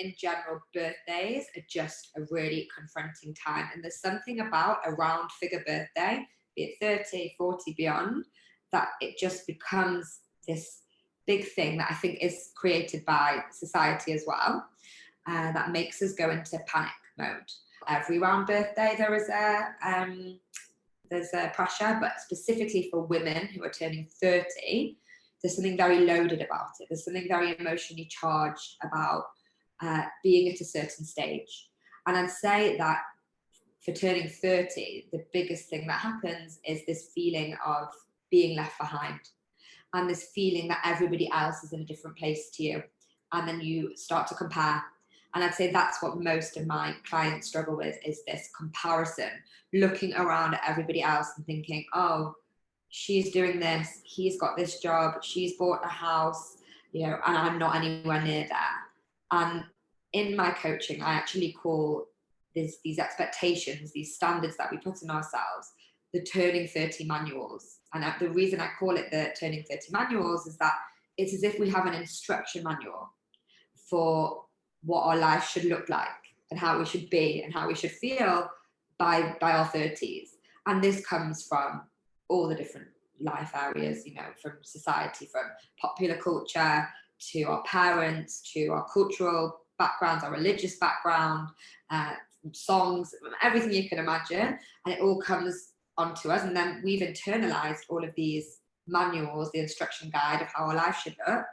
in general, birthdays are just a really confronting time. And there's something about a round figure birthday, be it 30, 40, beyond, that it just becomes this big thing that I think is created by society as well, that makes us go into panic mode. Every round birthday, there's a pressure, but specifically for women who are turning 30, there's something very loaded about it. There's something very emotionally charged about being at a certain stage. And I'd say that for turning 30, the biggest thing that happens is this feeling of being left behind, and this feeling that everybody else is in a different place to you. And then you start to compare. And I'd say that's what most of my clients struggle with, is this comparison, looking around at everybody else and thinking, oh, she's doing this, he's got this job, she's bought a house, and I'm not anywhere near there. And in my coaching, I actually call these expectations, these standards that we put on ourselves, the turning 30 manuals. And the reason I call it the turning 30 manuals is that it's as if we have an instruction manual for what our life should look like and how we should be and how we should feel by our 30s. And this comes from all the different life areas, from society, from popular culture, to our parents, to our cultural backgrounds, our religious background, songs, everything you can imagine. And it all comes onto us. And then we've internalized all of these manuals, the instruction guide of how our life should look.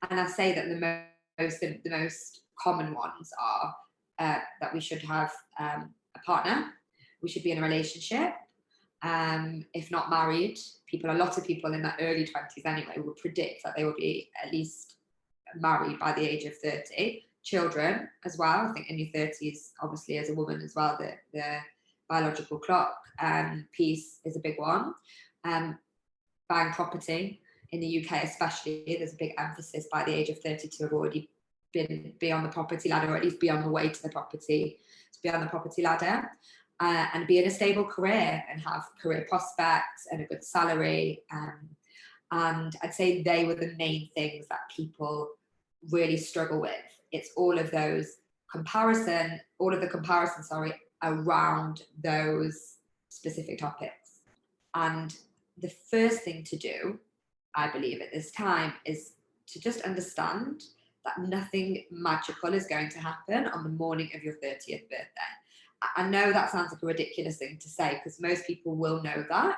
And I say that the most common ones are that we should have a partner, we should be in a relationship, if not married. A lot of people in their early 20s anyway would predict that they will be at least married by the age of 30. Children as well. I think in your 30s, obviously as a woman as well, the biological clock piece is a big one. Buying property in the UK especially, there's a big emphasis by the age of 30 to have already be on the property ladder, or at least be on the way to be on the property ladder, and be in a stable career and have career prospects and a good salary. And I'd say they were the main things that people really struggle with. It's all of the comparison, around those specific topics. And the first thing to do, I believe at this time, is to just understand that nothing magical is going to happen on the morning of your 30th birthday. I know that sounds like a ridiculous thing to say, because most people will know that,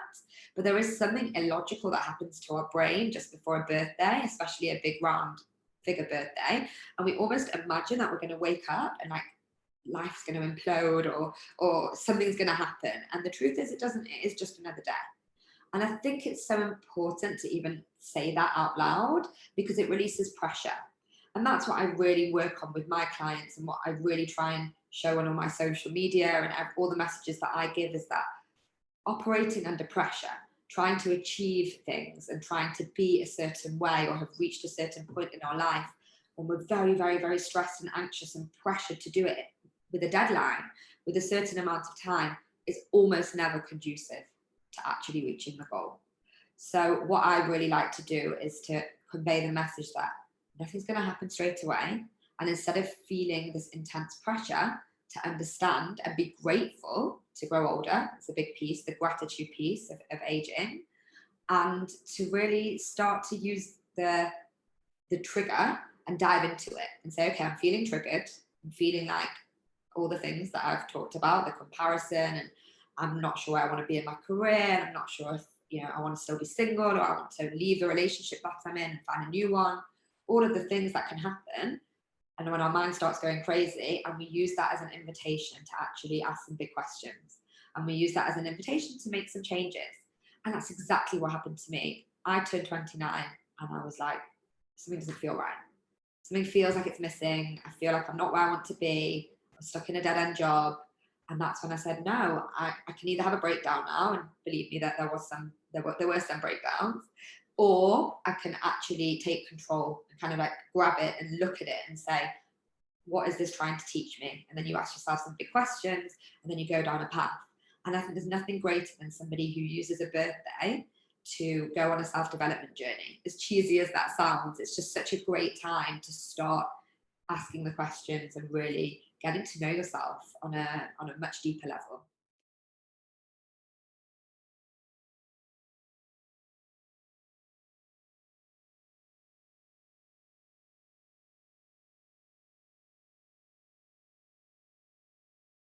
but there is something illogical that happens to our brain just before a birthday, especially a big round figure birthday, and we almost imagine that we're going to wake up and like life's going to implode or something's going to happen. And the truth is, it doesn't. It is just another day. And I think it's so important to even say that out loud, because it releases pressure. And that's what I really work on with my clients, and what I really try and show on all my social media and all the messages that I give, is that operating under pressure, trying to achieve things and trying to be a certain way, or have reached a certain point in our life, when we're very, very, very stressed and anxious and pressured to do it with a deadline, with a certain amount of time, is almost never conducive to actually reaching the goal. So what I really like to do is to convey the message that nothing's going to happen straight away. And instead of feeling this intense pressure, to understand and be grateful to grow older. It's a big piece, the gratitude piece of aging, and to really start to use the trigger and dive into it and say, okay, I'm feeling triggered. I'm feeling like all the things that I've talked about, the comparison, and I'm not sure where I want to be in my career, and I'm not sure if I want to still be single, or I want to leave the relationship that I'm in and find a new one. All of the things that can happen. And when our mind starts going crazy, and we use that as an invitation to actually ask some big questions, and we use that as an invitation to make some changes. And that's exactly what happened to me. I turned 29 and I was like, something doesn't feel right. Something feels like it's missing. I feel like I'm not where I want to be. I'm stuck in a dead-end job. And that's when I said, no, I can either have a breakdown now, and believe me that there were some breakdowns, or I can actually take control and kind of like grab it and look at it and say, what is this trying to teach me? And then you ask yourself some big questions, and then you go down a path. And I think there's nothing greater than somebody who uses a birthday to go on a self-development journey. As cheesy as that sounds, it's just such a great time to start asking the questions and really getting to know yourself on a much deeper level.